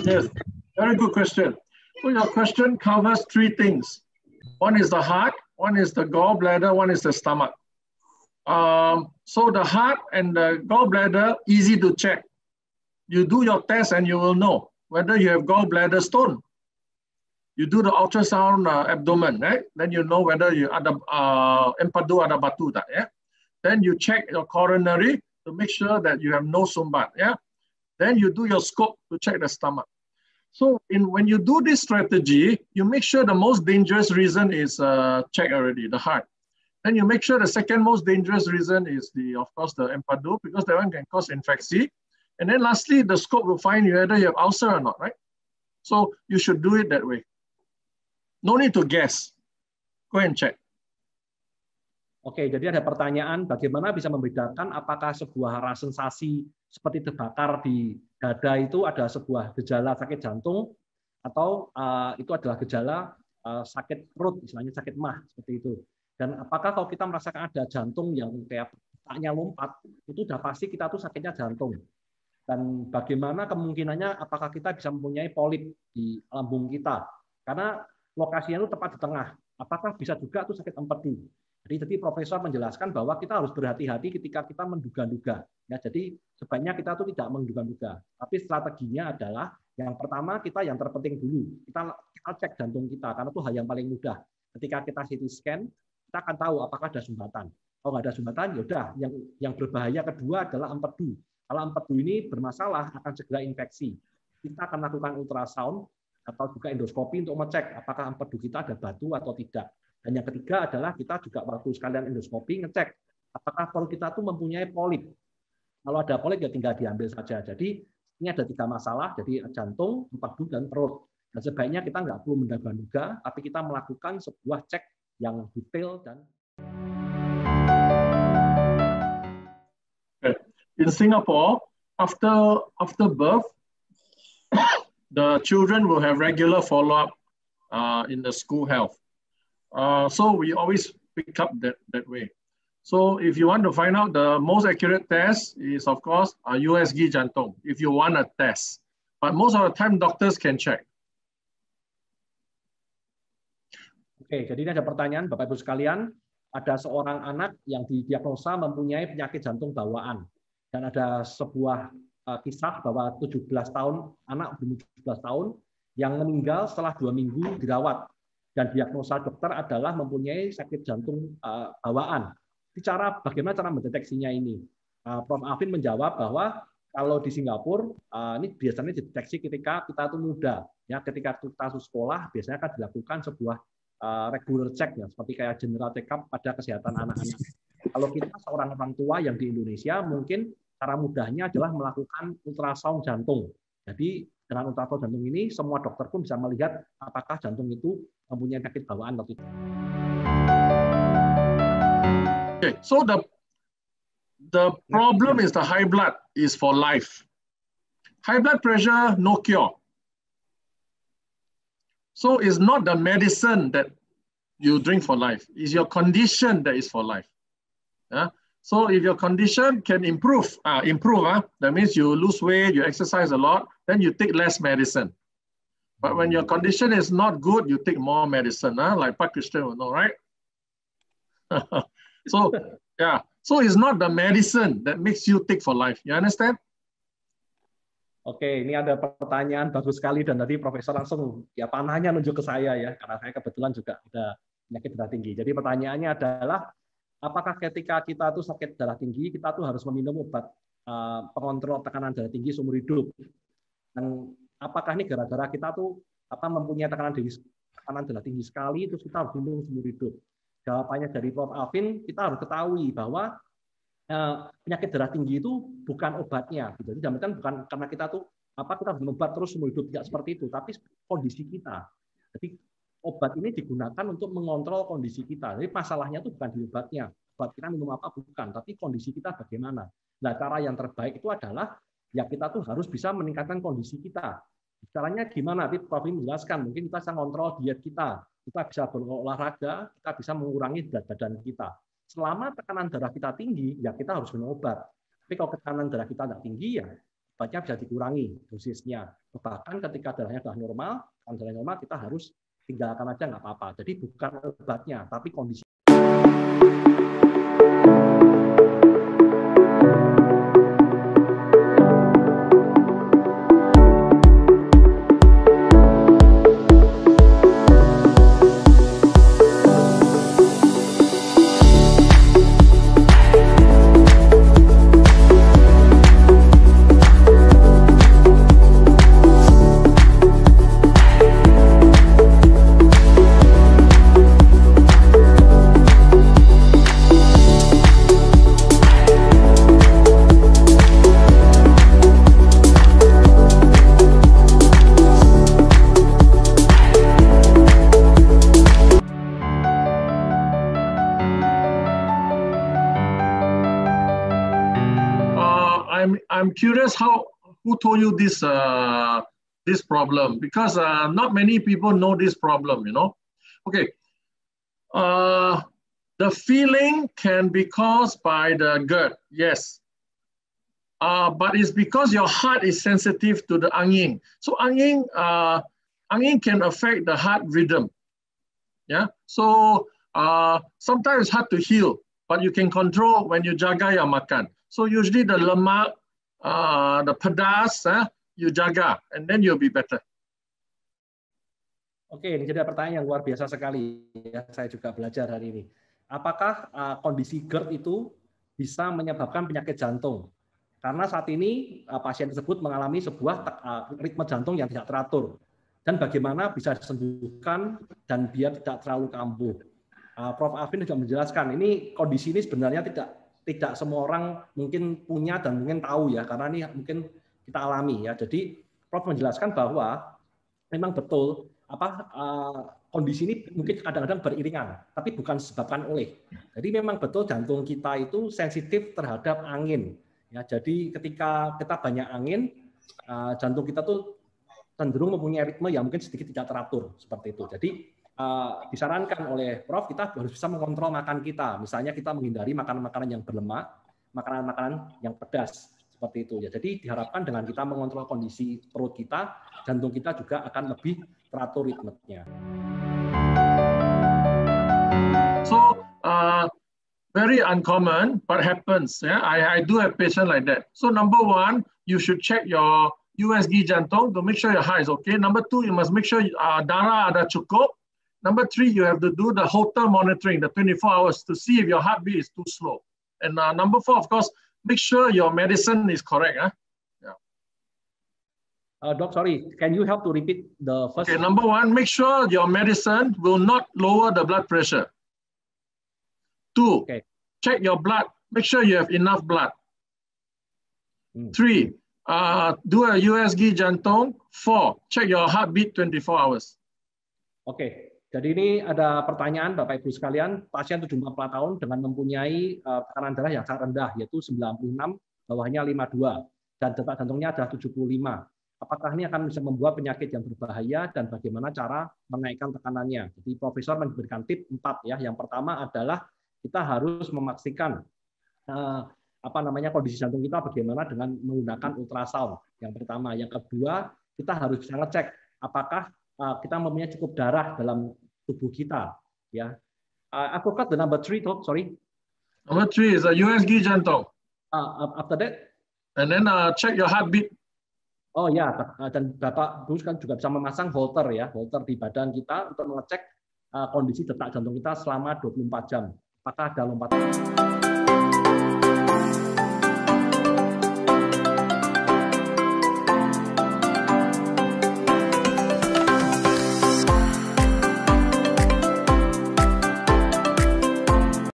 Yes, very good question. So your question covers three things. One is the heart, one is the gallbladder, one is the stomach. So the heart and the gallbladder, easy to check. You do your test and you will know whether you have gallbladder stone. You do the ultrasound abdomen, right? Then you know whether you ada empedu ada batu tak, yeah? Then you check your coronary to make sure that you have no sumbat, yeah? Then you do your scope to check the stomach. So when you do this strategy, you make sure the most dangerous reason is checked already, the heart. Then you make sure the second most dangerous reason is of course, the empedu, because that one can cause infection. And then lastly, the scope will find whether you have ulcer or not, right? So you should do it that way. No need to guess. Go and check. Oke, jadi ada pertanyaan, bagaimana bisa membedakan apakah sebuah sensasi seperti terbakar di dada itu ada sebuah gejala sakit jantung atau itu adalah gejala sakit perut, istilahnya sakit mah, seperti itu. Dan apakah kalau kita merasakan ada jantung yang kayak petaknya lompat, itu sudah pasti kita tuh sakitnya jantung. Dan bagaimana kemungkinannya apakah kita bisa mempunyai polip di lambung kita? Karena lokasinya itu tepat di tengah. Apakah bisa juga tuh sakit empedu? Jadi profesor menjelaskan bahwa kita harus berhati-hati ketika kita menduga-duga. Ya, jadi sebaiknya kita tuh tidak menduga-duga. Tapi strateginya adalah yang pertama kita yang terpenting dulu. Kita cek jantung kita karena itu hal yang paling mudah. Ketika kita CT scan, kita akan tahu apakah ada sumbatan. Kalau nggak ada sumbatan, yaudah. Yang berbahaya kedua adalah empedu. Kalau empedu ini bermasalah akan segera infeksi. Kita akan lakukan ultrasound atau juga endoskopi untuk mengecek apakah empedu kita ada batu atau tidak. Dan yang ketiga adalah kita juga waktu sekalian endoskopi ngecek apakah perut kita tuh mempunyai polip. Kalau ada polip ya tinggal diambil saja. Jadi ini ada 3 masalah, jadi jantung, empedu, dan perut. Dan sebaiknya kita nggak perlu menduga-duga, tapi kita melakukan sebuah cek yang detail dan. In Singapore, after birth, the children will have regular follow-up in the school health. So we always pick up that way. So if you want to find out, the most accurate test is, of course, a USG jantung, if you want a test. But most of the time, doctors can check. Oke, jadi ini ada pertanyaan, Bapak-Ibu sekalian. Ada seorang anak yang didiagnosa mempunyai penyakit jantung bawaan. Dan ada sebuah kisah bahwa 17 tahun, anak berumur 17 tahun, yang meninggal setelah 2 minggu dirawat. Dan diagnosa dokter adalah mempunyai sakit jantung bawaan. Bagaimana cara mendeteksinya ini? Prof. Alvin menjawab bahwa kalau di Singapura ini biasanya dideteksi ketika kita itu muda. Ya, ketika kita sekolah biasanya akan dilakukan sebuah regular check ya, seperti kayak general check up pada kesehatan anak-anak. Kalau kita seorang orang tua yang di Indonesia mungkin cara mudahnya adalah melakukan ultrasound jantung. Jadi dengan ultrasound jantung ini semua dokter pun bisa melihat apakah jantung itu mempunyai penyakit bawaan atau tidak. Okay, so the problem is the high blood is for life. High blood pressure, no cure. So it's not the medicine that you drink for life. It's your condition that is for life. Yeah? So if your condition can improve, that means you lose weight, you exercise a lot, then you take less medicine. But when your condition is not good, you take more medicine, like Pak Christian will know, right? So, yeah. So it's not the medicine that makes you take for life. You understand? Oke, ini ada pertanyaan bagus sekali dan tadi Profesor langsung ya panahnya nunjuk ke saya ya, karena saya kebetulan juga ada penyakit darah tinggi. Jadi pertanyaannya adalah apakah ketika kita tuh sakit darah tinggi, kita tuh harus meminum obat pengontrol tekanan darah tinggi seumur hidup? Dan apakah ini gara-gara kita tuh mempunyai tekanan darah tinggi sekali, terus kita harus minum seumur hidup? Jawabannya dari Prof. Alvin, kita harus ketahui bahwa penyakit darah tinggi itu bukan obatnya. Jadi bukan karena kita tuh kita minum obat terus seumur hidup, tidak seperti itu, tapi kondisi kita. Jadi obat ini digunakan untuk mengontrol kondisi kita. Jadi masalahnya itu bukan di obatnya. Obat kita minum apa bukan, tapi kondisi kita bagaimana. Nah, cara yang terbaik itu adalah ya kita tuh harus bisa meningkatkan kondisi kita. Caranya gimana? Nanti Prof. menjelaskan. Mungkin kita bisa ngontrol diet kita. kita bisa berolahraga, kita bisa mengurangi berat badan kita. Selama tekanan darah kita tinggi, ya kita harus minum obat. Tapi kalau tekanan darah kita tidak tinggi, ya obatnya bisa dikurangi dosisnya. Bahkan ketika darahnya sudah normal, tekanan darah normal, kita harus tinggalkan aja nggak apa-apa. Jadi bukan obatnya, tapi kondisi. I'm curious who told you this this problem, because not many people know this problem, you know. Okay, the feeling can be caused by the GERD, yes, but it's because your heart is sensitive to the angin. So angin can affect the heart rhythm. Yeah, so sometimes it's hard to heal, but you can control when you jaga your makan. So usually the lemak, the pedas, you jaga, and then you'll be better. Oke, ini jadi pertanyaan yang luar biasa sekali. Ya, saya juga belajar hari ini. Apakah kondisi GERD itu bisa menyebabkan penyakit jantung? Karena saat ini pasien tersebut mengalami sebuah ritme jantung yang tidak teratur. Dan bagaimana bisa disembuhkan dan biar tidak terlalu kambuh. Prof. Alvin juga menjelaskan, ini kondisi ini sebenarnya tidak semua orang mungkin punya dan mungkin tahu ya, karena ini mungkin kita alami ya. Jadi Prof menjelaskan bahwa memang betul kondisi ini mungkin kadang-kadang beriringan, tapi bukan disebabkan oleh. Jadi memang betul jantung kita itu sensitif terhadap angin. Ya, jadi ketika kita banyak angin, jantung kita tuh cenderung mempunyai ritme yang mungkin sedikit tidak teratur seperti itu. Jadi disarankan oleh Prof kita harus bisa mengontrol makan kita. Misalnya kita menghindari makanan-makanan yang berlemak, makanan-makanan yang pedas seperti itu ya. Jadi diharapkan dengan kita mengontrol kondisi perut kita, jantung kita juga akan lebih teratur ritmenya. So very uncommon, but happens. Yeah, I do have patients like that. So number one, you should check your USG jantung to make sure your heart is okay. Number two, you must make sure darah ada cukup. Number three, you have to do the Holter monitoring, the 24 hours, to see if your heartbeat is too slow. And number four, of course, make sure your medicine is correct. Yeah. Doc, sorry, can you help to repeat the first? Okay, number one, make sure your medicine will not lower the blood pressure. Two, check your blood, make sure you have enough blood. Three, do a USG jantung. Four, check your heartbeat 24 hours. Oke. Jadi ini ada pertanyaan Bapak Ibu sekalian, pasien 74 tahun dengan mempunyai tekanan darah yang sangat rendah, yaitu 96, bawahnya 52, dan detak jantungnya ada 75. Apakah ini akan bisa membuat penyakit yang berbahaya dan bagaimana cara menaikkan tekanannya? Jadi Profesor memberikan tip 4 ya. Yang pertama adalah kita harus memastikan kondisi jantung kita bagaimana dengan menggunakan ultrasound. Yang pertama, yang kedua kita harus bisa ngecek apakah kita mempunyai cukup darah dalam tubuh kita, ya. I forgot the number 3, Doc. Sorry. Number 3 is a USG jantung. After that. And then check your heartbeat. Oh ya, dan Bapak Bruce kan juga bisa memasang Holter ya, Holter di badan kita untuk mengecek kondisi detak jantung kita selama 24 jam. Apakah ada lompatan?